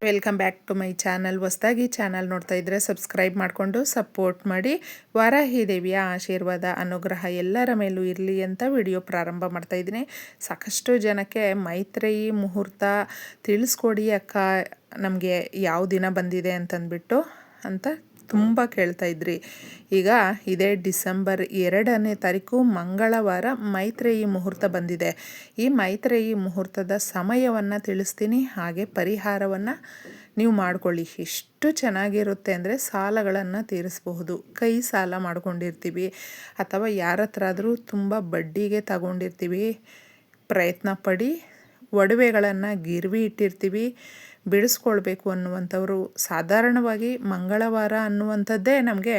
Welcome back to my channel. ಹೊಸದಾಗಿ channel ನೋಡ್ತಾ ಇದ್ದರೆ ಸಬ್ಸ್ಕ್ರೈಬ್ ಮಾಡಿಕೊಂಡು ಸಪೋರ್ಟ್ ಮಾಡಿ. ವಾರಾಹಿ ದೇವಿಯ ಆಶೀರ್ವಾದ ಅನುಗ್ರಹ ಎಲ್ಲರ ಮೇಲೂ ಇರಲಿ ಅಂತ ವಿಡಿಯೋ ಪ್ರಾರಂಭ ಮಾಡ್ತಾ ಇದ್ದೀನಿ. ಸಾಕಷ್ಟು ಜನಕ್ಕೆ ಮೈತ್ರೇಯಿ ಮುಹೂರ್ತ ತಿಳಿಸ್ಕೊಡಿ ಅಕ್ಕ, ನಮಗೆ ಯಾವ ದಿನ ಬಂದಿದೆ ಅಂತಂದ್ಬಿಟ್ಟು ಅಂತ ತುಂಬ ಕೇಳ್ತಾ ಇದ್ರಿ. ಈಗ ಇದೇ ಡಿಸೆಂಬರ್ 2ನೇ ತಾರೀಕು ಮಂಗಳವಾರ ಮೈತ್ರೇಯಿ ಮುಹೂರ್ತ ಬಂದಿದೆ. ಈ ಮೈತ್ರೇಯಿ ಮುಹೂರ್ತದ ಸಮಯವನ್ನು ತಿಳಿಸ್ತೀನಿ, ಹಾಗೆ ಪರಿಹಾರವನ್ನು ನೀವು ಮಾಡ್ಕೊಳ್ಳಿ. ಎಷ್ಟು ಚೆನ್ನಾಗಿರುತ್ತೆ ಅಂದರೆ ಸಾಲಗಳನ್ನು ತೀರಿಸಬಹುದು. ಕೈ ಸಾಲ ಮಾಡ್ಕೊಂಡಿರ್ತೀವಿ ಅಥವಾ ಯಾರ ಹತ್ರ ಆದರೂ ತುಂಬ ಬಡ್ಡಿಗೆ ತಗೊಂಡಿರ್ತೀವಿ, ಪ್ರಯತ್ನ ಪಡಿ ಒಡವೆಗಳನ್ನು ಗಿರ್ವಿ ಇಟ್ಟಿರ್ತೀವಿ, ಬಿಡಿಸ್ಕೊಳ್ಬೇಕು ಅನ್ನುವಂಥವ್ರು ಸಾಧಾರಣವಾಗಿ ಮಂಗಳವಾರ ಅನ್ನುವಂಥದ್ದೇ ನಮಗೆ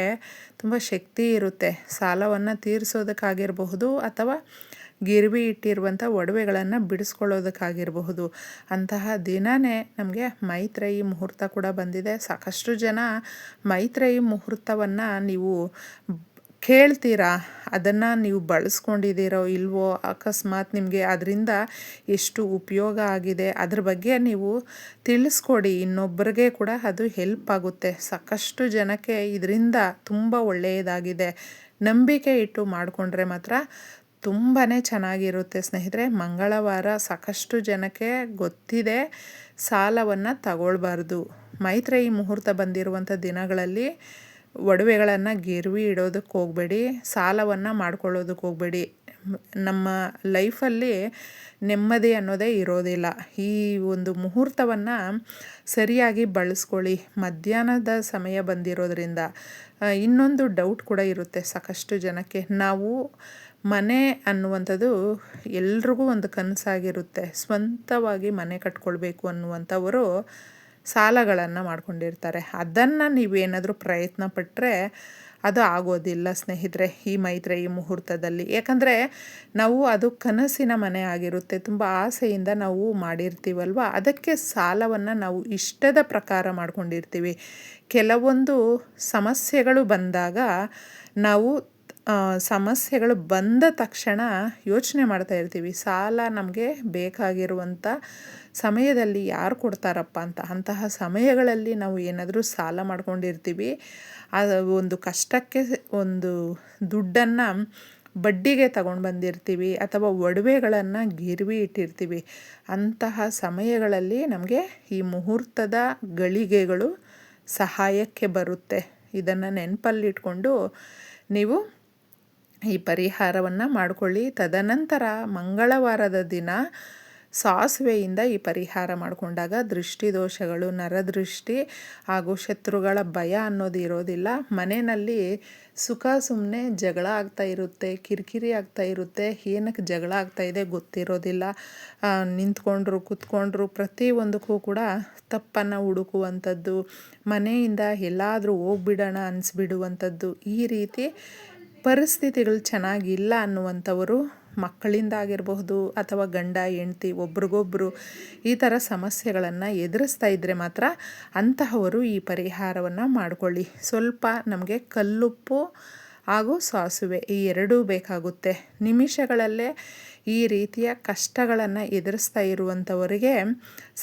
ತುಂಬ ಶಕ್ತಿ ಇರುತ್ತೆ. ಸಾಲವನ್ನು ತೀರಿಸೋದಕ್ಕಾಗಿರಬಹುದು ಅಥವಾ ಗಿರ್ವಿ ಇಟ್ಟಿರುವಂಥ ಒಡವೆಗಳನ್ನು ಬಿಡಿಸ್ಕೊಳ್ಳೋದಕ್ಕಾಗಿರಬಹುದು. ಅಂತಹ ದಿನವೇ ನಮಗೆ ಮೈತ್ರೇಯಿ ಮುಹೂರ್ತ ಕೂಡ ಬಂದಿದೆ. ಸಾಕಷ್ಟು ಜನ ಮೈತ್ರೇಯಿ ಮುಹೂರ್ತವನ್ನು ನೀವು ಕೇಳ್ತೀರಾ, ಅದನ್ನು ನೀವು ಬಳಸ್ಕೊಂಡಿದ್ದೀರೋ ಇಲ್ವೋ, ಅಕಸ್ಮಾತ್ ನಿಮಗೆ ಅದರಿಂದ ಎಷ್ಟು ಉಪಯೋಗ ಆಗಿದೆ ಅದ್ರ ಬಗ್ಗೆ ನೀವು ತಿಳಿಸ್ಕೊಡಿ. ಇನ್ನೊಬ್ಬರಿಗೆ ಕೂಡ ಅದು ಹೆಲ್ಪ್ ಆಗುತ್ತೆ. ಸಾಕಷ್ಟು ಜನಕ್ಕೆ ಇದರಿಂದ ತುಂಬ ಒಳ್ಳೆಯದಾಗಿದೆ. ನಂಬಿಕೆ ಇಟ್ಟು ಮಾಡಿಕೊಂಡ್ರೆ ಮಾತ್ರ ತುಂಬಾ ಚೆನ್ನಾಗಿರುತ್ತೆ ಸ್ನೇಹಿತರೆ. ಮಂಗಳವಾರ ಸಾಕಷ್ಟು ಜನಕ್ಕೆ ಗೊತ್ತಿದೆ ಸಾಲವನ್ನು ತಗೊಳ್ಬಾರ್ದು. ಮೈತ್ರೇಯಿ ಮುಹೂರ್ತ ಬಂದಿರುವಂಥ ದಿನಗಳಲ್ಲಿ ಒಡವೆಗಳನ್ನು ಗಿರ್ವಿ ಇಡೋದಕ್ಕೆ ಹೋಗಬೇಡಿ, ಸಾಲವನ್ನು ಮಾಡ್ಕೊಳ್ಳೋದಕ್ಕೆ ಹೋಗಬೇಡಿ. ನಮ್ಮ ಲೈಫಲ್ಲಿ ನೆಮ್ಮದಿ ಅನ್ನೋದೇ ಇರೋದಿಲ್ಲ. ಈ ಒಂದು ಮುಹೂರ್ತವನ್ನು ಸರಿಯಾಗಿ ಬಳಸ್ಕೊಳ್ಳಿ. ಮಧ್ಯಾಹ್ನದ ಸಮಯ ಬಂದಿರೋದ್ರಿಂದ ಇನ್ನೊಂದು ಡೌಟ್ ಕೂಡ ಇರುತ್ತೆ ಸಾಕಷ್ಟು ಜನಕ್ಕೆ. ನಾವು ಮನೆ ಅನ್ನುವಂಥದ್ದು ಎಲ್ರಿಗೂ ಒಂದು ಕನಸಾಗಿರುತ್ತೆ. ಸ್ವಂತವಾಗಿ ಮನೆ ಕಟ್ಕೊಳ್ಬೇಕು ಅನ್ನುವಂಥವರು ಸಾಲಗಳನ್ನು ಮಾಡ್ಕೊಂಡಿರ್ತಾರೆ. ಅದನ್ನು ನೀವೇನಾದರೂ ಪ್ರಯತ್ನ ಪಟ್ಟರೆ ಅದು ಆಗೋದಿಲ್ಲ ಸ್ನೇಹಿತರೆ ಈ ಮೈತ್ರೇಯಿ ಮುಹೂರ್ತದಲ್ಲಿ. ಯಾಕಂದರೆ ನಾವು ಅದು ಕನಸಿನ ಮನೆ ಆಗಿರುತ್ತೆ, ತುಂಬ ಆಸೆಯಿಂದ ನಾವು ಮಾಡಿರ್ತೀವಲ್ವ, ಅದಕ್ಕೆ ಸಾಲವನ್ನು ನಾವು ಇಷ್ಟದ ಪ್ರಕಾರ ಮಾಡ್ಕೊಂಡಿರ್ತೀವಿ. ಕೆಲವೊಂದು ಸಮಸ್ಯೆಗಳು ಬಂದಾಗ ನಾವು ಸಮಸ್ಯೆಗಳು ಬಂದ ತಕ್ಷಣ ಯೋಚನೆ ಮಾಡ್ತಾ ಇರ್ತೀವಿ, ಸಾಲ ನಮಗೆ ಬೇಕಾಗಿರುವಂಥ ಸಮಯದಲ್ಲಿ ಯಾರು ಕೊಡ್ತಾರಪ್ಪ ಅಂತ. ಅಂತಹ ಸಮಯಗಳಲ್ಲಿ ನಾವು ಏನಾದರೂ ಸಾಲ ಮಾಡ್ಕೊಂಡಿರ್ತೀವಿ, ಅದು ಒಂದು ಕಷ್ಟಕ್ಕೆ ಒಂದು ದುಡ್ಡನ್ನು ಬಡ್ಡಿಗೆ ತಗೊಂಡು ಬಂದಿರ್ತೀವಿ ಅಥವಾ ಒಡವೆಗಳನ್ನು ಗಿರ್ವಿ ಇಟ್ಟಿರ್ತೀವಿ. ಅಂತಹ ಸಮಯಗಳಲ್ಲಿ ನಮಗೆ ಈ ಮುಹೂರ್ತದ ಗಳಿಗೆಗಳು ಸಹಾಯಕ್ಕೆ ಬರುತ್ತೆ. ಇದನ್ನು ನೆನಪಲ್ಲಿಟ್ಕೊಂಡು ನೀವು ಈ ಪರಿಹಾರವನ್ನು ಮಾಡಿಕೊಳ್ಳಿ. ತದನಂತರ ಮಂಗಳವಾರದ ದಿನ ಸಾಸಿವೆಯಿಂದ ಈ ಪರಿಹಾರ ಮಾಡಿಕೊಂಡಾಗ ದೃಷ್ಟಿದೋಷಗಳು, ನರದೃಷ್ಟಿ ಹಾಗೂ ಶತ್ರುಗಳ ಭಯ ಅನ್ನೋದು ಇರೋದಿಲ್ಲ. ಮನೆಯಲ್ಲಿ ಸುಖ ಸುಮ್ಮನೆ ಜಗಳ ಆಗ್ತಾ ಇರುತ್ತೆ, ಕಿರಿಕಿರಿ ಆಗ್ತಾ ಇರುತ್ತೆ. ಏನಕ್ಕೆ ಜಗಳ ಆಗ್ತಾಯಿದೆ ಗೊತ್ತಿರೋದಿಲ್ಲ. ನಿಂತ್ಕೊಂಡ್ರು ಕೂತ್ಕೊಂಡ್ರು ಪ್ರತಿಯೊಂದಕ್ಕೂ ಕೂಡ ತಪ್ಪನ್ನು ಹುಡುಕುವಂಥದ್ದು, ಮನೆಯಿಂದ ಎಲ್ಲಾದರೂ ಹೋಗ್ಬಿಡೋಣ ಅನಿಸ್ಬಿಡುವಂಥದ್ದು, ಈ ರೀತಿ ಪರಿಸ್ಥಿತಿಗಳು ಚೆನ್ನಾಗಿಲ್ಲ ಅನ್ನುವಂಥವರು ಮಕ್ಕಳಿಂದಾಗಿರಬಹುದು ಅಥವಾ ಗಂಡ ಹೆಂಡ್ತಿ ಒಬ್ರಿಗೊಬ್ಬರು ಈ ಥರ ಸಮಸ್ಯೆಗಳನ್ನು ಎದುರಿಸ್ತಾ ಇದ್ದರೆ ಮಾತ್ರ ಅಂತಹವರು ಈ ಪರಿಹಾರವನ್ನು ಮಾಡಿಕೊಳ್ಳಿ. ಸ್ವಲ್ಪ ನಮಗೆ ಕಲ್ಲುಪ್ಪು ಹಾಗೂ ಸಾಸಿವೆ ಈ ಎರಡೂ ಬೇಕಾಗುತ್ತೆ. ನಿಮಿಷಗಳಲ್ಲೇ ಈ ರೀತಿಯ ಕಷ್ಟಗಳನ್ನು ಎದುರಿಸ್ತಾ ಇರುವಂಥವರಿಗೆ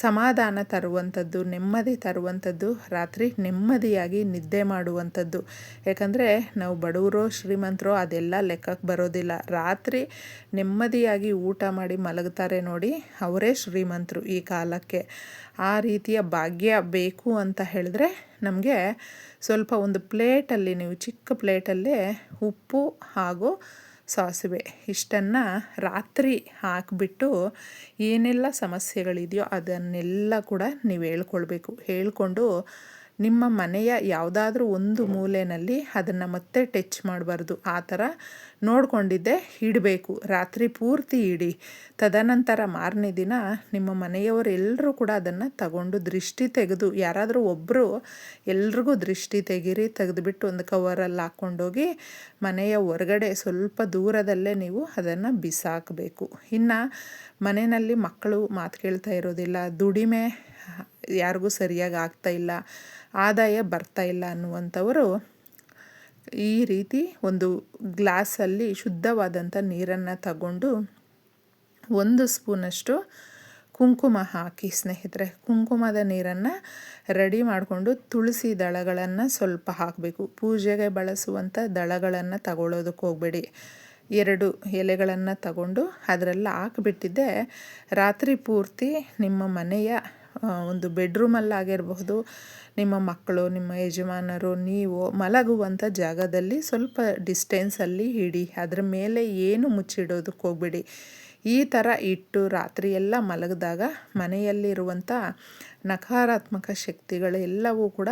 ಸಮಾಧಾನ ತರುವಂಥದ್ದು, ನೆಮ್ಮದಿ ತರುವಂಥದ್ದು, ರಾತ್ರಿ ನೆಮ್ಮದಿಯಾಗಿ ನಿದ್ದೆ ಮಾಡುವಂಥದ್ದು. ಯಾಕಂದರೆ ನಾವು ಬಡವರೋ ಶ್ರೀಮಂತರೋ ಅದೆಲ್ಲ ಲೆಕ್ಕಕ್ಕೆ ಬರೋದಿಲ್ಲ. ರಾತ್ರಿ ನೆಮ್ಮದಿಯಾಗಿ ಊಟ ಮಾಡಿ ಮಲಗ್ತಾರೆ ನೋಡಿ, ಅವರೇ ಶ್ರೀಮಂತರು ಈ ಕಾಲಕ್ಕೆ. ಆ ರೀತಿಯ ಭಾಗ್ಯ ಬೇಕು ಅಂತ ಹೇಳಿದ್ರೆ ನಮಗೆ ಸ್ವಲ್ಪ ಒಂದು ಪ್ಲೇಟಲ್ಲಿ, ನೀವು ಚಿಕ್ಕ ಪ್ಲೇಟಲ್ಲೇ ಉಪ್ಪು ಹಾಗೂ ಸಾಸಿವೆ ಇಷ್ಟನ್ನು ರಾತ್ರಿ ಹಾಕಿಬಿಟ್ಟು ಏನೆಲ್ಲ ಸಮಸ್ಯೆಗಳಿದೆಯೋ ಅದನ್ನೆಲ್ಲ ಕೂಡ ನೀವು ಹೇಳ್ಕೊಂಡು ನಿಮ್ಮ ಮನೆಯ ಯಾವುದಾದ್ರೂ ಒಂದು ಮೂಲೆಯಲ್ಲಿ ಅದನ್ನು ಮತ್ತೆ ಟಚ್ ಮಾಡಬಾರ್ದು. ಆ ಥರ ನೋಡಿಕೊಂಡಿದ್ದೆ ಇಡಬೇಕು. ರಾತ್ರಿ ಪೂರ್ತಿ ಇಡಿ. ತದನಂತರ ಮಾರನೇ ದಿನ ನಿಮ್ಮ ಮನೆಯವರೆಲ್ಲರೂ ಕೂಡ ಅದನ್ನು ತಗೊಂಡು ದೃಷ್ಟಿ ತೆಗೆದು, ಯಾರಾದರೂ ಒಬ್ಬರು ಎಲ್ರಿಗೂ ದೃಷ್ಟಿ ತೆಗೆದುಬಿಟ್ಟು ಒಂದು ಕವರಲ್ಲಿ ಹಾಕ್ಕೊಂಡೋಗಿ ಮನೆಯ ಹೊರಗಡೆ ಸ್ವಲ್ಪ ದೂರದಲ್ಲೇ ನೀವು ಅದನ್ನು ಬಿಸಾಕಬೇಕು. ಇನ್ನು ಮನೆಯಲ್ಲಿ ಮಕ್ಕಳು ಮಾತು ಕೇಳ್ತಾ ಇರೋದಿಲ್ಲ, ದುಡಿಮೆ ಯಾರಿಗೂ ಸರಿಯಾಗಿ ಆಗ್ತಾಯಿಲ್ಲ, ಆದಾಯ ಬರ್ತಾಯಿಲ್ಲ ಅನ್ನುವಂಥವರು ಈ ರೀತಿ ಒಂದು ಗ್ಲಾಸಲ್ಲಿ ಶುದ್ಧವಾದಂಥ ನೀರನ್ನು ತಗೊಂಡು 1 ಸ್ಪೂನಷ್ಟು ಕುಂಕುಮ ಹಾಕಿ ಸ್ನೇಹಿತರೆ. ಕುಂಕುಮದ ನೀರನ್ನು ರೆಡಿ ಮಾಡಿಕೊಂಡು ತುಳಸಿ ದಳಗಳನ್ನು ಸ್ವಲ್ಪ ಹಾಕಬೇಕು. ಪೂಜೆಗೆ ಬಳಸುವಂಥ ದಳಗಳನ್ನು ತಗೊಳ್ಳೋದಕ್ಕೆ ಹೋಗಬೇಡಿ. 2 ಎಲೆಗಳನ್ನು ತಗೊಂಡು ಅದರಲ್ಲಿ ಹಾಕಿಬಿಟ್ಟಿದ್ದೆ ರಾತ್ರಿ ಪೂರ್ತಿ ನಿಮ್ಮ ಮನೆಯ ಒಂದು ಬೆಡ್ರೂಮಲ್ಲಾಗಿರಬಹುದು, ನಿಮ್ಮ ಮಕ್ಕಳು, ನಿಮ್ಮ ಯಜಮಾನರು, ನೀವು ಮಲಗುವಂಥ ಜಾಗದಲ್ಲಿ ಸ್ವಲ್ಪ ಡಿಸ್ಟೆನ್ಸಲ್ಲಿ ಇಡಿ. ಅದರ ಮೇಲೆ ಏನು ಮುಚ್ಚಿಡೋದಕ್ಕೆ ಹೋಗಬೇಡಿ. ಈ ಥರ ಇಟ್ಟು ರಾತ್ರಿ ಎಲ್ಲ ಮಲಗಿದಾಗ ಮನೆಯಲ್ಲಿರುವಂಥ ನಕಾರಾತ್ಮಕ ಶಕ್ತಿಗಳೆಲ್ಲವೂ ಕೂಡ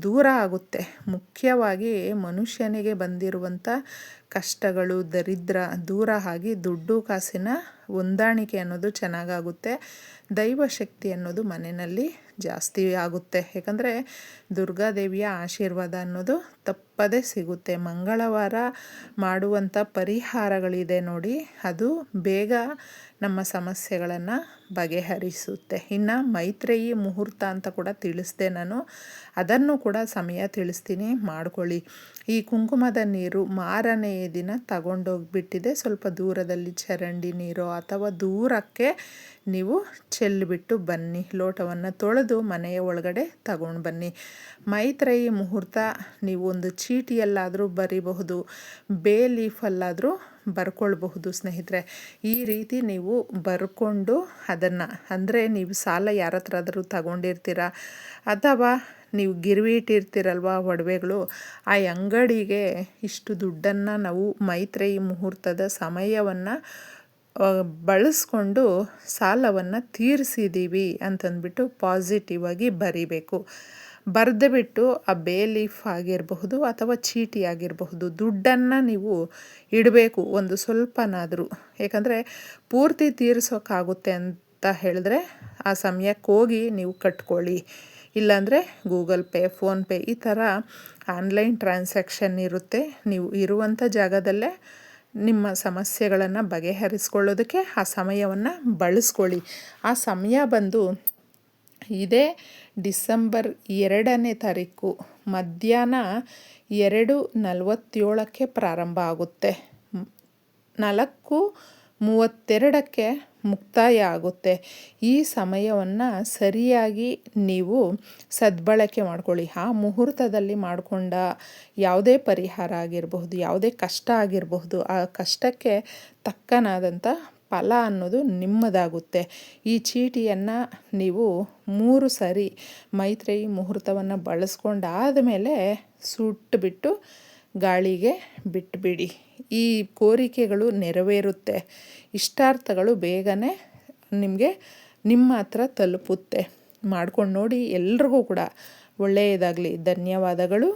ದೂರ ಆಗುತ್ತೆ. ಮುಖ್ಯವಾಗಿ ಮನುಷ್ಯನಿಗೆ ಬಂದಿರುವಂಥ ಕಷ್ಟಗಳು, ದರಿದ್ರ ದೂರ ಆಗಿ ದುಡ್ಡು ಕಾಸಿನ ಹೊಂದಾಣಿಕೆ ಅನ್ನೋದು ಚೆನ್ನಾಗಾಗುತ್ತೆ. ದೈವಶಕ್ತಿ ಅನ್ನೋದು ಮನೆಯಲ್ಲಿ ಜಾಸ್ತಿ ಆಗುತ್ತೆ. ಯಾಕಂದರೆ ದುರ್ಗಾದೇವಿಯ ಆಶೀರ್ವಾದ ಅನ್ನೋದು ತಪ್ಪದೇ ಸಿಗುತ್ತೆ. ಮಂಗಳವಾರ ಮಾಡುವಂಥ ಪರಿಹಾರಗಳಿದೆ ನೋಡಿ, ಅದು ಬೇಗ ನಮ್ಮ ಸಮಸ್ಯೆಗಳನ್ನು ಬಗೆಹರಿಸುತ್ತೆ. ಇನ್ನು ಮೈತ್ರೇಯಿ ಮುಹೂರ್ತ ಅಂತ ಕೂಡ ತಿಳಿಸ್ದೆ ನಾನು, ಅದನ್ನು ಕೂಡ ಸಮಯ ತಿಳಿಸ್ತೀನಿ, ಮಾಡ್ಕೊಳ್ಳಿ. ಈ ಕುಂಕುಮದ ನೀರು ಮಾರನೆಯ ದಿನ ತಗೊಂಡೋಗ್ಬಿಟ್ಟಿದೆ ಸ್ವಲ್ಪ ದೂರದಲ್ಲಿ ಚರಂಡಿ ನೀರು ಅಥವಾ ದೂರಕ್ಕೆ ನೀವು ಚೆಲ್ಲಿಬಿಟ್ಟು ಬನ್ನಿ. ಲೋಟವನ್ನು ತೊಳೆದು ಮನೆಯ ಒಳಗಡೆ ತಗೊಂಡು ಬನ್ನಿ. ಮೈತ್ರೇಯಿ ಮುಹೂರ್ತ ನೀವು ಒಂದು ಚೀಟಿಯಲ್ಲಾದರೂ ಬರಿಬಹುದು, ಬೇ ಲೀಫಲ್ಲಾದರೂ ಬರ್ಕೊಳ್ಬಹುದು ಸ್ನೇಹಿತರೆ. ಈ ರೀತಿ ನೀವು ಬರ್ಕೊಂಡು ಅದನ್ನು, ಅಂದರೆ ನೀವು ಸಾಲ ಯಾರ ಹತ್ರ ಆದರೂ ತಗೊಂಡಿರ್ತೀರ ಅಥವಾ ನೀವು ಗಿರ್ವಿ ಇಟ್ಟಿರ್ತೀರಲ್ವ ಒಡವೆಗಳು, ಆ ಅಂಗಡಿಗೆ ಇಷ್ಟು ದುಡ್ಡನ್ನು ನಾವು ಮೈತ್ರೇಯಿ ಮುಹೂರ್ತದ ಸಮಯವನ್ನು ಬಳಸ್ಕೊಂಡು ಸಾಲವನ್ನು ತೀರಿಸಿದ್ದೀವಿ ಅಂತಂದ್ಬಿಟ್ಟು ಪಾಸಿಟಿವ್ ಆಗಿ ಬರಿಬೇಕು. ಬರೆದು ಬಿಟ್ಟು ಆ ಬೇ ಲೀಫ್ ಆಗಿರಬಹುದು ಅಥವಾ ಚೀಟಿ ಆಗಿರಬಹುದು, ದುಡ್ಡನ್ನು ನೀವು ಇಡಬೇಕು ಒಂದು ಸ್ವಲ್ಪನಾದರೂ. ಯಾಕಂದರೆ ಪೂರ್ತಿ ತೀರಿಸೋಕ್ಕಾಗುತ್ತೆ ಅಂತ ಹೇಳಿದ್ರೆ ಆ ಸಮಯಕ್ಕೆ ಹೋಗಿ ನೀವು ಕಟ್ಕೊಳ್ಳಿ. ಇಲ್ಲಾಂದರೆ ಗೂಗಲ್ ಪೇ, ಫೋನ್ಪೇ ಈ ಥರ ಆನ್ಲೈನ್ ಟ್ರಾನ್ಸಾಕ್ಷನ್ ಇರುತ್ತೆ. ನೀವು ಇರುವಂಥ ಜಾಗದಲ್ಲೇ ನಿಮ್ಮ ಸಮಸ್ಯೆಗಳನ್ನು ಬಗೆಹರಿಸ್ಕೊಳ್ಳೋದಕ್ಕೆ ಆ ಸಮಯವನ್ನು ಬಳಸ್ಕೊಳ್ಳಿ. ಆ ಸಮಯ ಬಂದು ಇದೇ ಡಿಸೆಂಬರ್ 2ನೇ ತಾರೀಕು ಮಧ್ಯಾಹ್ನ 2:47ಕ್ಕೆ ಪ್ರಾರಂಭ ಆಗುತ್ತೆ. 4:32ಕ್ಕೆ ಮುಕ್ತಾಯ ಆಗುತ್ತೆ. ಈ ಸಮಯವನ್ನು ಸರಿಯಾಗಿ ನೀವು ಸದ್ಬಳಕೆ ಮಾಡ್ಕೊಳ್ಳಿ. ಆ ಮುಹೂರ್ತದಲ್ಲಿ ಮಾಡಿಕೊಂಡ ಯಾವುದೇ ಪರಿಹಾರ ಆಗಿರಬಹುದು, ಯಾವುದೇ ಕಷ್ಟ ಆಗಿರಬಹುದು, ಆ ಕಷ್ಟಕ್ಕೆ ತಕ್ಕನಾದಂಥ ಫಲ ಅನ್ನೋದು ನಿಮ್ಮದಾಗುತ್ತೆ. ಈ ಚೀಟಿಯನ್ನು ನೀವು 3 ಸರಿ ಮೈತ್ರೇಯಿ ಮುಹೂರ್ತವನ್ನು ಬಳಸ್ಕೊಂಡಾದ ಮೇಲೆ ಸುಟ್ಟುಬಿಟ್ಟು ಗಾಳಿಗೆ ಬಿಟ್ಟುಬಿಡಿ. ಈ ಕೋರಿಕೆಗಳು ನೆರವೇರುತ್ತೆ. ಇಷ್ಟಾರ್ಥಗಳು ಬೇಗನೆ ನಿಮಗೆ ನಿಮ್ಮ ಹತ್ರ ತಲುಪುತ್ತೆ. ಮಾಡ್ಕೊಂಡು ನೋಡಿ. ಎಲ್ರಿಗೂ ಕೂಡ ಒಳ್ಳೆಯದಾಗಲಿ. ಧನ್ಯವಾದಗಳು.